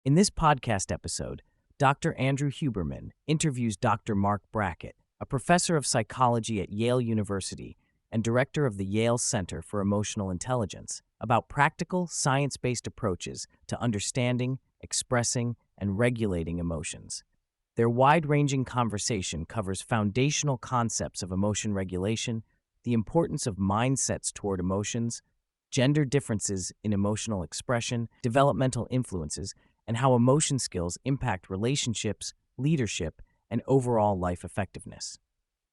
In this podcast episode, Dr. Andrew Huberman interviews Dr. Marc Brackett, a professor of psychology at Yale University and director of the Yale Center for Emotional Intelligence, about practical, science-based approaches to understanding, expressing, and regulating emotions. Their wide-ranging conversation covers foundational concepts of emotion regulation, the importance of mindsets toward emotions, gender differences in emotional expression, developmental influences, and how emotion skills impact relationships, leadership, and overall life effectiveness.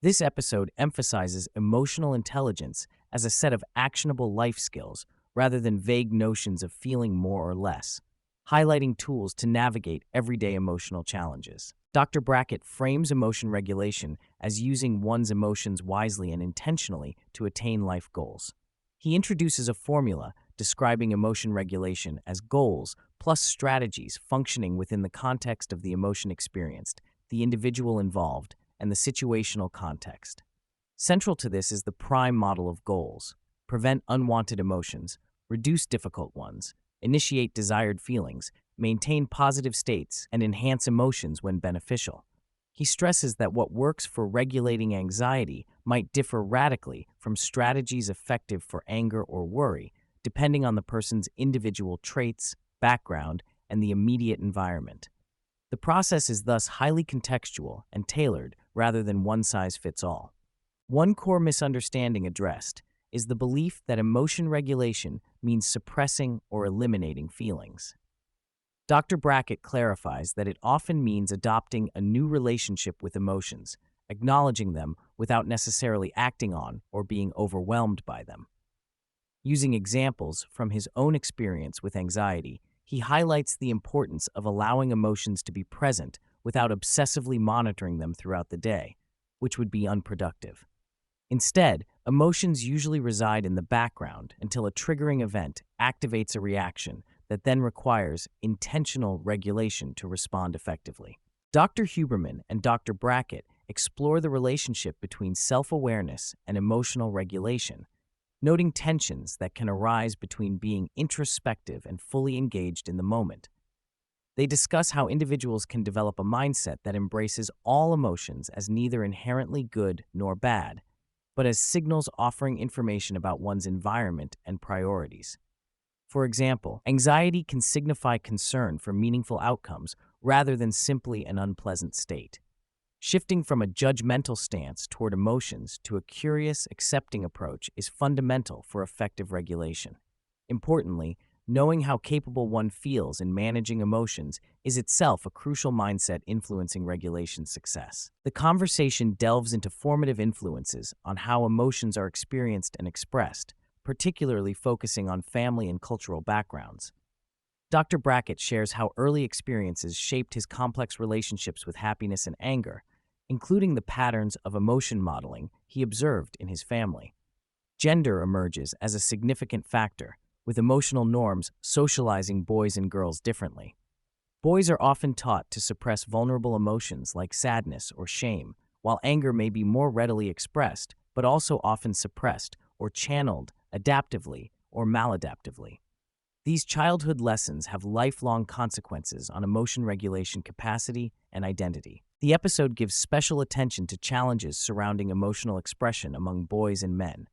This episode emphasizes emotional intelligence as a set of actionable life skills rather than vague notions of feeling more or less, highlighting tools to navigate everyday emotional challenges. Dr. Brackett frames emotion regulation as using one's emotions wisely and intentionally to attain life goals. He introduces a formula describing emotion regulation as goals plus strategies functioning within the context of the emotion experienced, the individual involved, and the situational context. Central to this is the prime model of goals: prevent unwanted emotions, reduce difficult ones, initiate desired feelings, maintain positive states, and enhance emotions when beneficial. He stresses that what works for regulating anxiety might differ radically from strategies effective for anger or worry, depending on the person's individual traits, background, and the immediate environment. The process is thus highly contextual and tailored rather than one-size-fits-all. One core misunderstanding addressed is the belief that emotion regulation means suppressing or eliminating feelings. Dr. Brackett clarifies that it often means adopting a new relationship with emotions, acknowledging them without necessarily acting on or being overwhelmed by them. Using examples from his own experience with anxiety, he highlights the importance of allowing emotions to be present without obsessively monitoring them throughout the day, which would be unproductive. Instead, emotions usually reside in the background until a triggering event activates a reaction that then requires intentional regulation to respond effectively. Dr. Huberman and Dr. Brackett explore the relationship between self-awareness and emotional regulation, noting tensions that can arise between being introspective and fully engaged in the moment. They discuss how individuals can develop a mindset that embraces all emotions as neither inherently good nor bad, but as signals offering information about one's environment and priorities. For example, anxiety can signify concern for meaningful outcomes rather than simply an unpleasant state. Shifting from a judgmental stance toward emotions to a curious, accepting approach is fundamental for effective regulation. Importantly, knowing how capable one feels in managing emotions is itself a crucial mindset influencing regulation success. The conversation delves into formative influences on how emotions are experienced and expressed, particularly focusing on family and cultural backgrounds. Dr. Brackett shares how early experiences shaped his complex relationships with happiness and anger, including the patterns of emotion modeling he observed in his family. Gender emerges as a significant factor, with emotional norms socializing boys and girls differently. Boys are often taught to suppress vulnerable emotions like sadness or shame, while anger may be more readily expressed, but also often suppressed or channeled adaptively or maladaptively. These childhood lessons have lifelong consequences on emotion regulation capacity and identity. The episode gives special attention to challenges surrounding emotional expression among boys and men.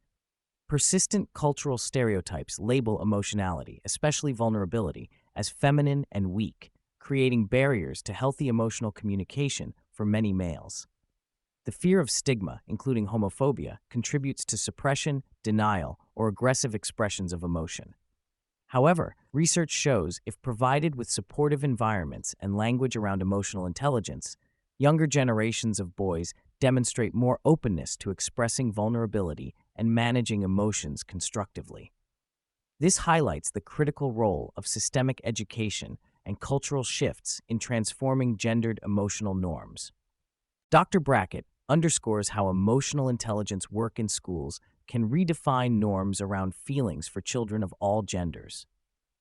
Persistent cultural stereotypes label emotionality, especially vulnerability, as feminine and weak, creating barriers to healthy emotional communication for many males. The fear of stigma, including homophobia, contributes to suppression, denial, or aggressive expressions of emotion. However, research shows if provided with supportive environments and language around emotional intelligence, younger generations of boys demonstrate more openness to expressing vulnerability and managing emotions constructively. This highlights the critical role of systemic education and cultural shifts in transforming gendered emotional norms. Dr. Brackett underscores how emotional intelligence work in schools can redefine norms around feelings for children of all genders.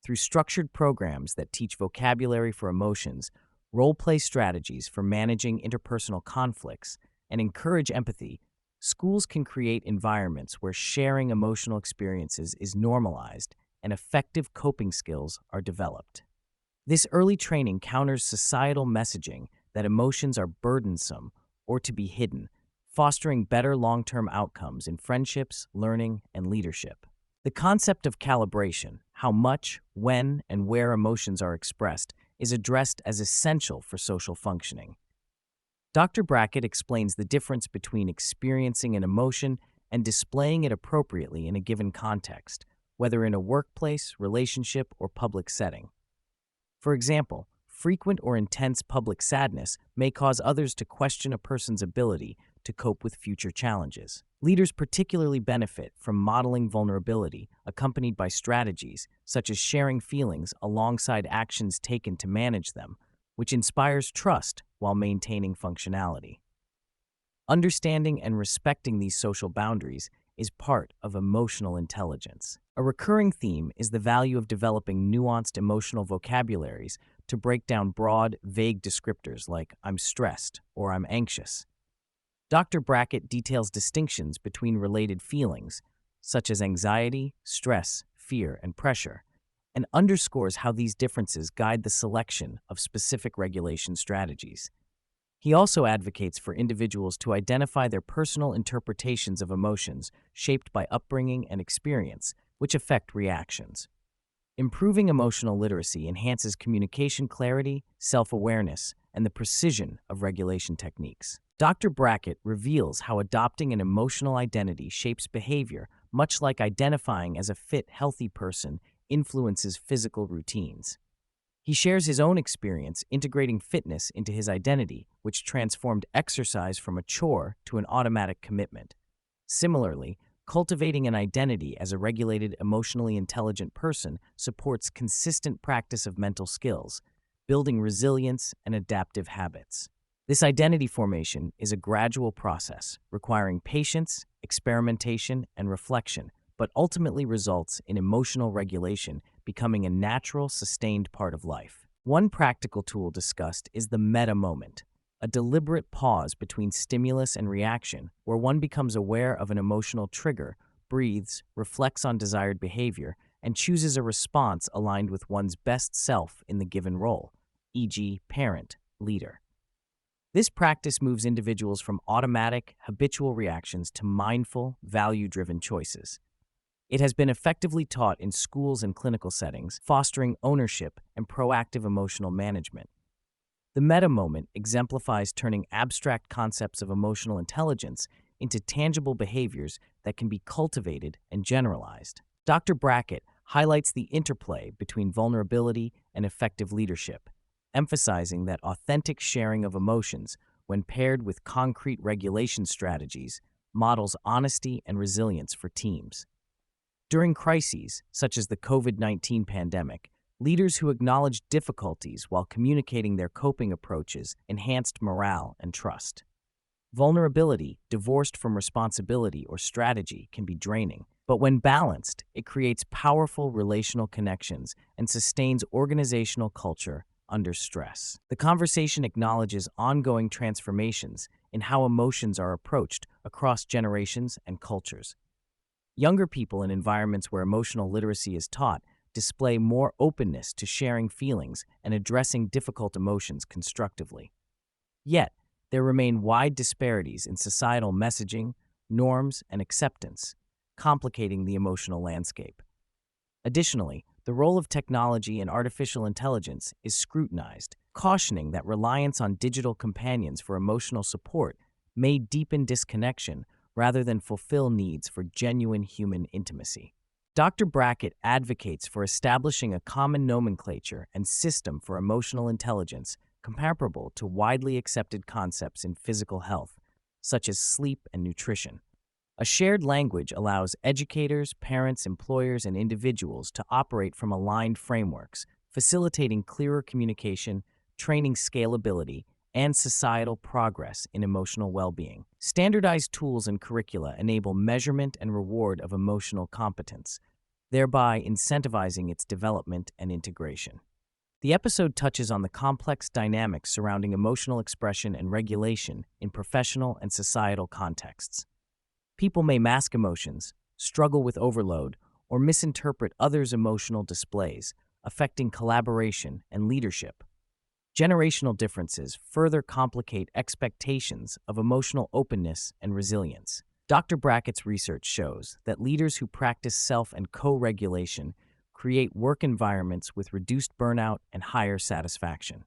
Through structured programs that teach vocabulary for emotions, role-play strategies for managing interpersonal conflicts, and encourage empathy, schools can create environments where sharing emotional experiences is normalized and effective coping skills are developed. This early training counters societal messaging that emotions are burdensome or to be hidden, fostering better long-term outcomes in friendships, learning, and leadership. The concept of calibration, how much, when, and where emotions are expressed, is addressed as essential for social functioning. Dr. Brackett explains the difference between experiencing an emotion and displaying it appropriately in a given context, whether in a workplace, relationship, or public setting. For example, frequent or intense public sadness may cause others to question a person's ability to cope with future challenges. Leaders particularly benefit from modeling vulnerability, accompanied by strategies such as sharing feelings alongside actions taken to manage them, which inspires trust while maintaining functionality. Understanding and respecting these social boundaries is part of emotional intelligence. A recurring theme is the value of developing nuanced emotional vocabularies to break down broad, vague descriptors like "I'm stressed" or "I'm anxious." Dr. Brackett details distinctions between related feelings, such as anxiety, stress, fear, and pressure, and underscores how these differences guide the selection of specific regulation strategies. He also advocates for individuals to identify their personal interpretations of emotions shaped by upbringing and experience, which affect reactions. Improving emotional literacy enhances communication clarity, self-awareness, and the precision of regulation techniques. Dr. Brackett reveals how adopting an emotional identity shapes behavior, much like identifying as a fit, healthy person influences physical routines. He shares his own experience integrating fitness into his identity, which transformed exercise from a chore to an automatic commitment. Similarly, cultivating an identity as a regulated, emotionally intelligent person supports consistent practice of mental skills, building resilience and adaptive habits. This identity formation is a gradual process, requiring patience, experimentation, and reflection, but ultimately results in emotional regulation becoming a natural, sustained part of life. One practical tool discussed is the meta moment, a deliberate pause between stimulus and reaction where one becomes aware of an emotional trigger, breathes, reflects on desired behavior, and chooses a response aligned with one's best self in the given role, e.g., parent, leader. This practice moves individuals from automatic, habitual reactions to mindful, value-driven choices. It has been effectively taught in schools and clinical settings, fostering ownership and proactive emotional management. The meta moment exemplifies turning abstract concepts of emotional intelligence into tangible behaviors that can be cultivated and generalized. Dr. Brackett highlights the interplay between vulnerability and effective leadership, emphasizing that authentic sharing of emotions, when paired with concrete regulation strategies, models honesty and resilience for teams. During crises, such as the COVID-19 pandemic, leaders who acknowledged difficulties while communicating their coping approaches enhanced morale and trust. Vulnerability, divorced from responsibility or strategy, can be draining, but when balanced, it creates powerful relational connections and sustains organizational culture under stress. The conversation acknowledges ongoing transformations in how emotions are approached across generations and cultures. Younger people in environments where emotional literacy is taught display more openness to sharing feelings and addressing difficult emotions constructively. Yet, there remain wide disparities in societal messaging, norms, and acceptance, complicating the emotional landscape. Additionally, the role of technology and artificial intelligence is scrutinized, cautioning that reliance on digital companions for emotional support may deepen disconnection rather than fulfill needs for genuine human intimacy. Dr. Brackett advocates for establishing a common nomenclature and system for emotional intelligence comparable to widely accepted concepts in physical health, such as sleep and nutrition. A shared language allows educators, parents, employers, and individuals to operate from aligned frameworks, facilitating clearer communication, training scalability, and societal progress in emotional well-being. Standardized tools and curricula enable measurement and reward of emotional competence, thereby incentivizing its development and integration. The episode touches on the complex dynamics surrounding emotional expression and regulation in professional and societal contexts. People may mask emotions, struggle with overload, or misinterpret others' emotional displays, affecting collaboration and leadership. Generational differences further complicate expectations of emotional openness and resilience. Dr. Brackett's research shows that leaders who practice self and co-regulation create work environments with reduced burnout and higher satisfaction.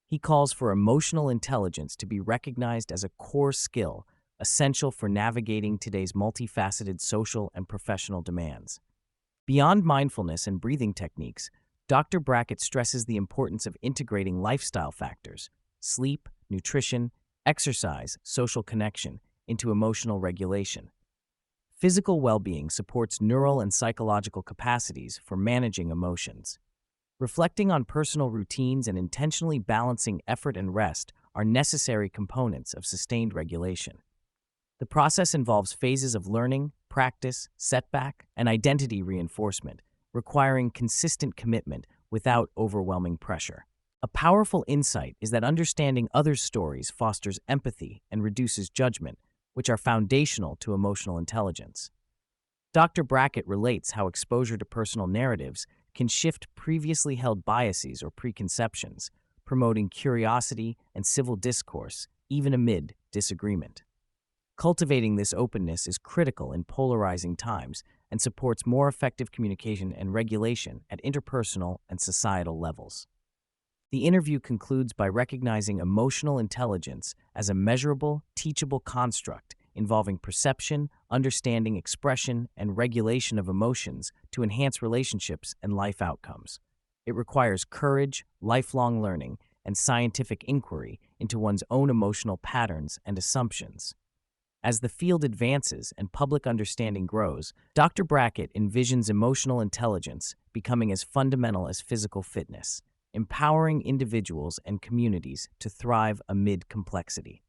He calls for emotional intelligence to be recognized as a core skill essential for navigating today's multifaceted social and professional demands. Beyond mindfulness and breathing techniques, Dr. Brackett stresses the importance of integrating lifestyle factors, sleep, nutrition, exercise, social connection, into emotional regulation. Physical well-being supports neural and psychological capacities for managing emotions. Reflecting on personal routines and intentionally balancing effort and rest are necessary components of sustained regulation. The process involves phases of learning, practice, setback, and identity reinforcement, requiring consistent commitment without overwhelming pressure. A powerful insight is that understanding others' stories fosters empathy and reduces judgment, which are foundational to emotional intelligence. Dr. Brackett relates how exposure to personal narratives can shift previously held biases or preconceptions, promoting curiosity and civil discourse, even amid disagreement. Cultivating this openness is critical in polarizing times and supports more effective communication and regulation at interpersonal and societal levels. The interview concludes by recognizing emotional intelligence as a measurable, teachable construct involving perception, understanding, expression, and regulation of emotions to enhance relationships and life outcomes. It requires courage, lifelong learning, and scientific inquiry into one's own emotional patterns and assumptions. As the field advances and public understanding grows, Dr. Brackett envisions emotional intelligence becoming as fundamental as physical fitness, empowering individuals and communities to thrive amid complexity.